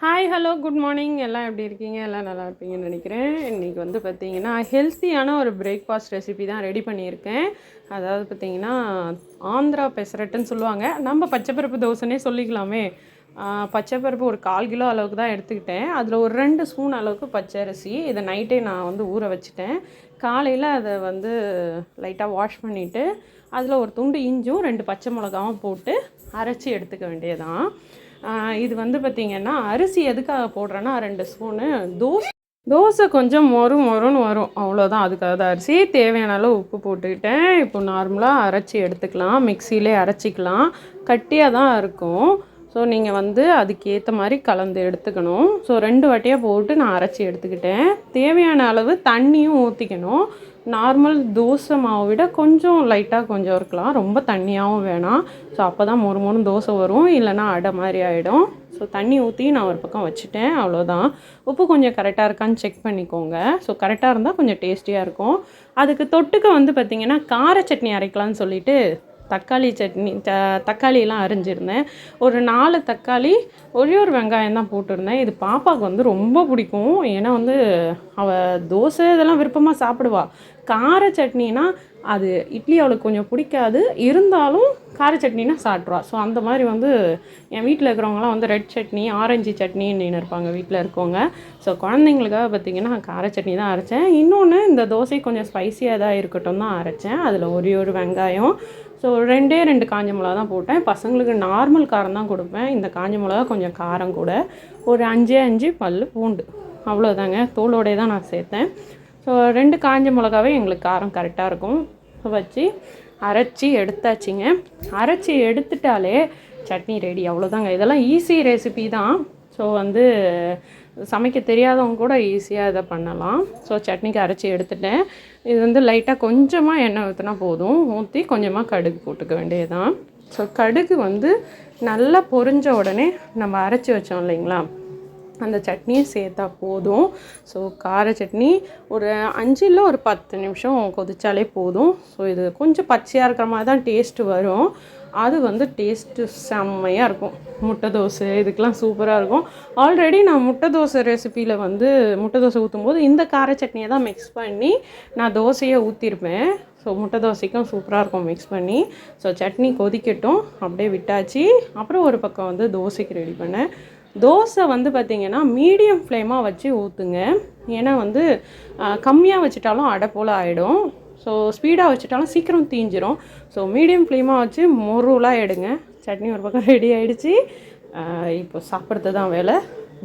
Hi, hello, good morning. எல்லாம் எப்படி இருக்கீங்க? எல்லாம் நல்லா இருப்பீங்கன்னு நினைக்கிறேன். இன்றைக்கி வந்து பார்த்திங்கன்னா ஹெல்த்தியான ஒரு பிரேக்ஃபாஸ்ட் ரெசிபி தான் ரெடி பண்ணியிருக்கேன். அதாவது பார்த்திங்கன்னா ஆந்திரா பெசரட்டுன்னு சொல்லுவாங்க. நம்ம பச்சைப்பருப்பு தோசைன்னே சொல்லிக்கலாமே. பச்சைப்பருப்பு ஒரு 1/4 கிலோ அளவுக்கு தான் எடுத்துக்கிட்டேன். அதில் ஒரு 2 ஸ்பூன் அளவுக்கு பச்சரிசி. இதை நைட்டே நான் வந்து ஊற வச்சுட்டேன். காலையில் அதை வந்து லைட்டாக வாஷ் பண்ணிவிட்டு அதில் ஒரு துண்டு இஞ்சும் 2 பச்சை மிளகாவும் போட்டு அரைச்சி எடுத்துக்க வேண்டியதான். இது வந்து பார்த்திங்கன்னா அரிசி எதுக்காக போடுறேன்னா 2 ஸ்பூனு தோசை கொஞ்சம் மொறுன்னு வரும், அவ்வளோதான். அதுக்காக தான் அரிசி. தேவையான அளவு உப்பு போட்டுக்கிட்டேன். இப்போ நார்மலாக அரைச்சி எடுத்துக்கலாம், மிக்சியிலே அரைச்சிக்கலாம். கட்டியாக தான் இருக்கும். ஸோ நீங்கள் வந்து அதுக்கேற்ற மாதிரி கலந்து எடுத்துக்கணும். ஸோ 2 வாட்டியாக போட்டு நான் அரைச்சி எடுத்துக்கிட்டேன். தேவையான அளவு தண்ணியும் ஊற்றிக்கணும். நார்மல் தோசை மாவை விட கொஞ்சம் லைட்டாக கொஞ்சம் இருக்கலாம், ரொம்ப தண்ணியாகவும் வேணாம். ஸோ அப்போ தான் மொறுன்னு தோசை வரும், இல்லைனா அடை மாதிரி ஆகிடும். ஸோ தண்ணி ஊற்றி நான் ஒரு பக்கம் வச்சுட்டேன், அவ்வளோதான். உப்பு கொஞ்சம் கரெக்டாக இருக்கான்னு செக் பண்ணிக்கோங்க. ஸோ கரெக்டாக இருந்தால் கொஞ்சம் டேஸ்டியாக இருக்கும். அதுக்கு தொட்டுக்க வந்து பார்த்திங்கன்னா கார சட்னி அரைக்கலான்னு சொல்லிவிட்டு தக்காளி சட்னி தக்காளியெல்லாம் அரிஞ்சிருந்தேன். ஒரு 4 தக்காளி, ஒரே ஒரு வெங்காயம் தான் போட்டிருந்தேன். இது பாப்பாவுக்கு வந்து ரொம்ப பிடிக்கும். ஏன்னா வந்து அவள் தோசை இதெல்லாம் விருப்பமாக சாப்பிடுவா. கார சட்னினா அது இட்லி அவளுக்கு கொஞ்சம் பிடிக்காது, இருந்தாலும் கார சட்னினா சாப்பிட்ருவா. ஸோ அந்த மாதிரி வந்து என் வீட்டில் இருக்கிறவங்களாம் வந்து ரெட் சட்னி, ஆரஞ்சு சட்னின்னு இருப்பாங்க வீட்டில் இருக்கவங்க. ஸோ குழந்தைங்களுக்காக பார்த்திங்கன்னா கார சட்னி தான் அரைச்சேன். இன்னொன்று இந்த தோசை கொஞ்சம் ஸ்பைஸியாக தான் இருக்கட்டும் தான் அரைச்சேன். அதில் ஒரே ஒரு வெங்காயம், ஸோ 2 காஞ்ச மிளகா தான் போட்டேன். பசங்களுக்கு நார்மல் காரம் தான் கொடுப்பேன். இந்த காஞ்ச மிளகா கொஞ்சம் காரம் கூட. ஒரு 5 பல் பூண்டு, அவ்வளோதாங்க. தோலோடே தான் நான் சேர்த்தேன். ஸோ 2 காஞ்ச மிளகாவே எங்களுக்கு காரம் கரெக்டாக இருக்கும். வச்சு அரைச்சி எடுத்தாச்சுங்க. அரைச்சி எடுத்துட்டாலே சட்னி ரெடி, அவ்வளோதாங்க. இதெல்லாம் ஈஸி ரெசிபி தான். ஸோ வந்து சமைக்க தெரியாதவங்க கூட ஈஸியாக இதை பண்ணலாம். ஸோ சட்னிக்கு அரைச்சி எடுத்துட்டேன். இது வந்து லைட்டாக கொஞ்சமாக எண்ணெய் ஊற்றினா போதும். ஊற்றி கொஞ்சமாக கடுகு போட்டுக்க வேண்டியதுதான். ஸோ கடுகு வந்து நல்லா பொரிஞ்ச உடனே நம்ம அரைச்சி வச்சோம் இல்லைங்களா, அந்த சட்னியை சேர்த்தா போதும். ஸோ கார சட்னி ஒரு 5 இல்லை ஒரு 10 நிமிஷம் கொதித்தாலே போதும். ஸோ இது கொஞ்சம் பச்சையாக இருக்கிற மாதிரி தான் டேஸ்ட்டு வரும். அது வந்து டேஸ்ட்டு செம்மையாக இருக்கும். முட்டை தோசை இதுக்கெலாம் சூப்பராக இருக்கும். ஆல்ரெடி நான் முட்டை தோசை ரெசிப்பியில் வந்து முட்டை தோசை ஊற்றும்போது இந்த கார சட்னியை தான் மிக்ஸ் பண்ணி நான் தோசையை ஊற்றிருப்பேன். ஸோ முட்டை தோசைக்கும் சூப்பராக இருக்கும் மிக்ஸ் பண்ணி. ஸோ சட்னி கொதிக்கட்டும், அப்படியே விட்டாச்சு. அப்புறம் ஒரு பக்கம் வந்து தோசைக்கு ரெடி பண்ணேன். தோசை வந்து பார்த்திங்கன்னா மீடியம் ஃப்ளேமாக வச்சு ஊற்றுங்க. ஏன்னா வந்து கம்மியாக வச்சுட்டாலும் அடை போல் ஆகிடும். ஸோ ஸ்பீடாக வச்சுட்டாலும் சீக்கிரம் தீஞ்சிரும். ஸோ மீடியம் ஃப்ளேமாக வச்சு மொருளாக எடுங்க. சட்னி ஒரு பக்கம் ரெடி ஆகிடுச்சு. இப்போ சாப்பிட்றது தான் வேலை.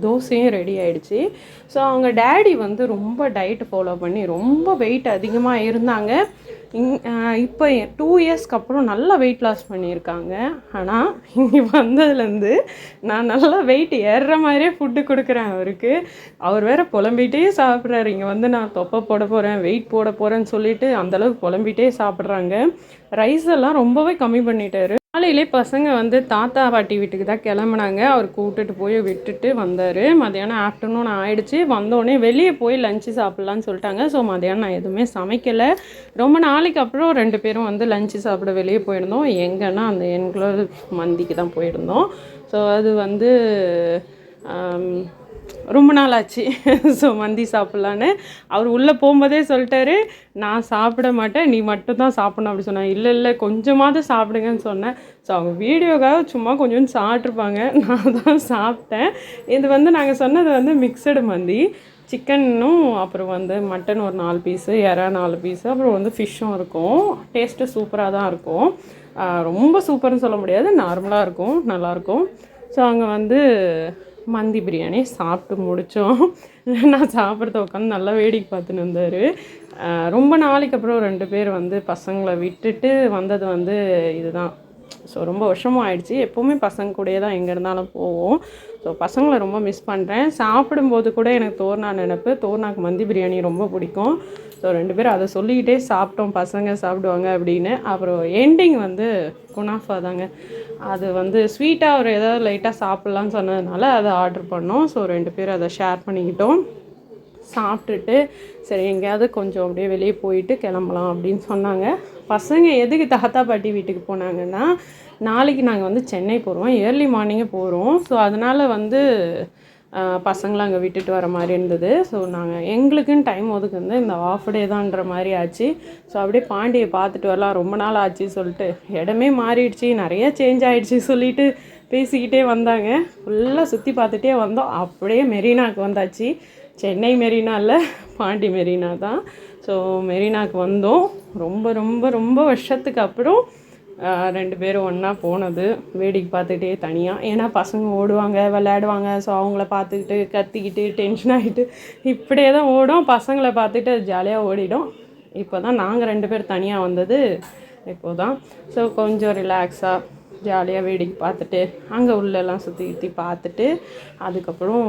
தோசையும் ரெடி ஆகிடுச்சு. ஸோ அவங்க டேடி வந்து ரொம்ப டயட் ஃபாலோ பண்ணி ரொம்ப வெயிட் அதிகமாக இருந்தாங்க. இப்போ 2 இயர்ஸ்க்கு அப்புறம் நல்லா வெயிட் லாஸ் பண்ணியிருக்காங்க. ஆனால் இங்கே வந்ததுலேருந்து நான் நல்லா வெயிட் ஏறுற மாதிரியே ஃபுட்டு கொடுக்குறேன் அவருக்கு. அவர் வேறு புலம்பிகிட்டே சாப்பிட்றாரு. இங்கே வந்து நான் தொப்பை போட போகிறேன், வெயிட் போட போகிறேன்னு சொல்லிட்டு அந்தளவுக்கு புலம்பிகிட்டே சாப்பிட்றாங்க. ரைஸ் எல்லாம் ரொம்பவே கம்மி பண்ணிட்டாரு. காலையிலே பசங்க வந்து தாத்தா பாட்டி வீட்டுக்கு தான் கிளம்புனாங்க. அவர் கூப்பிட்டுட்டு போய் விட்டுட்டு வந்தார். மதியானம் ஆஃப்டர்நூன் ஆகிடுச்சு. வந்தோடனே வெளியே போய் லஞ்சு சாப்பிட்லான்னு சொல்லிட்டாங்க. ஸோ மதியானம் நான் எதுவுமே சமைக்கலை. ரொம்ப நாளைக்கு அப்புறம் 2 பேரும் வந்து லஞ்சு சாப்பிட வெளியே போயிருந்தோம். எங்கன்னா அந்த எங்களோட மந்திக்கு தான் போயிருந்தோம். ஸோ அது வந்து ரொம்ப நாள் ஆச்சு. ஸோ மந்தி சாப்பிட்லான்னு அவர் உள்ளே போகும்போதே சொல்லிட்டாரு, நான் சாப்பிட மாட்டேன், நீ மட்டும் தான் சாப்பிட்ணும் அப்படி சொன்னேன். இல்லை கொஞ்சமாவது சாப்பிடுங்கன்னு சொன்னேன். ஸோ அவங்க வீடியோக்காக சும்மா கொஞ்சம் சாப்பிட்ருப்பாங்க, நான் தான் சாப்பிட்டேன். இது வந்து நாங்கள் சொன்னது வந்து மிக்சடு மந்தி. சிக்கனும் அப்புறம் வந்து மட்டன் ஒரு 4 பீஸு, இறா 4 பீஸு, அப்புறம் வந்து ஃபிஷ்ஷும் இருக்கும். டேஸ்ட்டு சூப்பராக தான் இருக்கும். ரொம்ப சூப்பர்னு சொல்ல முடியாது, நார்மலாக இருக்கும், நல்லாயிருக்கும். ஸோ அங்கே வந்து மந்தி பிரியாணி சாப்பிட்டு முடித்தோம். நான் சாப்பிட்றத உட்காந்து நல்லா வேடிக்கை பார்த்துன்னு இருந்தார். ரொம்ப நாளைக்கு அப்புறம் 2 பேர் வந்து பசங்களை விட்டுட்டு வந்தது வந்து இதுதான். ஸோ ரொம்ப வருஷமும் ஆயிடுச்சு. எப்போவுமே பசங்க கூடயே தான் எங்கே இருந்தாலும் போவோம். ஸோ பசங்களை ரொம்ப மிஸ் பண்ணுறேன். சாப்பிடும்போது கூட எனக்கு தோர்னா நினைப்பு. தோர்னாக்கு மந்தி பிரியாணி ரொம்ப பிடிக்கும். ஸோ 2 பேரும் அதை சொல்லிக்கிட்டே சாப்பிட்டோம், பசங்க சாப்பிடுவாங்க அப்படின்னு. அப்புறம் எண்டிங் வந்து குனாஃபா தாங்க. அது வந்து ஸ்வீட்டாக ஒரு ஏதாவது லைட்டாக சாப்பிட்லான்னு சொன்னதுனால அதை ஆர்டர் பண்ணோம். ஸோ 2 பேரும் அதை ஷேர் பண்ணிக்கிட்டோம். சாப்பிட்டுட்டு சரி எங்கேயாவது கொஞ்சம் அப்படியே வெளியே போயிட்டு கிளம்பலாம் அப்படின்னு சொன்னாங்க. பசங்க எதுக்கு தாத்தா பாட்டி வீட்டுக்கு போனாங்கன்னா, நாளைக்கு நாங்கள் வந்து சென்னை போகிறோம், ஏர்லி மார்னிங்கே போகிறோம். ஸோ அதனால் வந்து பசங்களை அங்கே விட்டுட்டு வர மாதிரி இருந்தது. ஸோ நாங்கள் எங்களுக்குன்னு டைம் ஒதுக்குந்து இந்த ஆஃப் டே தான்ற மாதிரி ஆச்சு. ஸோ அப்படியே பாண்டியை பார்த்துட்டு வரலாம், ரொம்ப நாள் ஆச்சு சொல்லிட்டு. இடமே மாறிடுச்சு, நிறைய சேஞ்ச் ஆகிடுச்சி சொல்லிட்டு பேசிக்கிட்டே வந்தாங்க. ஃபுல்லாக சுற்றி பார்த்துட்டே வந்தோம். அப்படியே மெரினாவுக்கு வந்தாச்சு. சென்னை மெரினா இல்லை, பாண்டி மெரினா தான். ஸோ மெரினாவுக்கு வந்தோம். ரொம்ப ரொம்ப ரொம்ப வருஷத்துக்கு அப்புறம் 2 பேரும் ஒன்றா போனது. வேடிக்கை பார்த்துக்கிட்டே தனியாக, ஏன்னா பசங்க ஓடுவாங்க விளையாடுவாங்க. ஸோ அவங்கள பார்த்துக்கிட்டு கத்திக்கிட்டு டென்ஷன் ஆகிட்டு இப்படியே தான் ஓடும். பசங்களை பார்த்துட்டு அது ஜாலியாக ஓடிடும். இப்போ தான் நாங்கள் 2 பேர் தனியாக வந்தது இப்போ தான். ஸோ கொஞ்சம் ரிலாக்ஸாக ஜாலியாக வேடிக்கை பார்த்துட்டு அங்கே உள்ளெல்லாம் சுற்றி பார்த்துட்டு அதுக்கப்புறம்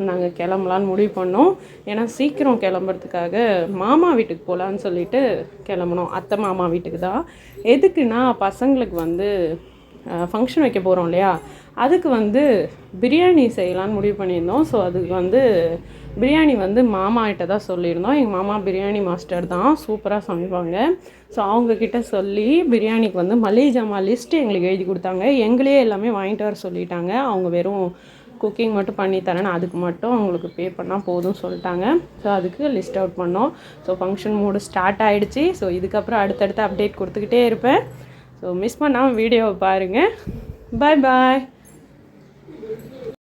நாங்கள் கிளம்பலான்னு முடிவு பண்ணோம். ஏன்னா சீக்கிரம் கிளம்புறதுக்காக மாமா வீட்டுக்கு போகலான்னு சொல்லிட்டு கிளம்புனோம். அத்தை மாமா வீட்டுக்கு தான். எதுக்குன்னா பசங்களுக்கு வந்து ஃபங்க்ஷன் வைக்க போகிறோம் இல்லையா, அதுக்கு வந்து பிரியாணி செய்யலான்னு முடிவு பண்ணியிருந்தோம். ஸோ அதுக்கு வந்து பிரியாணி வந்து மாமாகிட்ட தான் சொல்லியிருந்தோம். எங்கள் மாமா பிரியாணி மாஸ்டர் தான், சூப்பராக சமைப்பாங்க. ஸோ அவங்கக்கிட்ட சொல்லி பிரியாணிக்கு வந்து மளிகை ஜாமான் லிஸ்ட்டு எங்களுக்கு எழுதி கொடுத்தாங்க. எங்களே எல்லாமே வாங்கிட்டு வர சொல்லிட்டாங்க. அவங்க வெறும் குக்கிங் மட்டும் பண்ணி தரேன்னு, அதுக்கு மட்டும் அவங்களுக்கு பே பண்ணால் போதும் சொல்லிட்டாங்க. ஸோ அதுக்கு லிஸ்ட் அவுட் பண்ணோம். ஸோ ஃபங்க்ஷன் மூடு ஸ்டார்ட் ஆகிடுச்சி. ஸோ இதுக்கப்புறம் அடுத்தடுத்து அப்டேட் கொடுத்துக்கிட்டே இருப்பேன். ஸோ மிஸ் பண்ணாமல் வீடியோவை பாருங்கள். பாய் பாய்.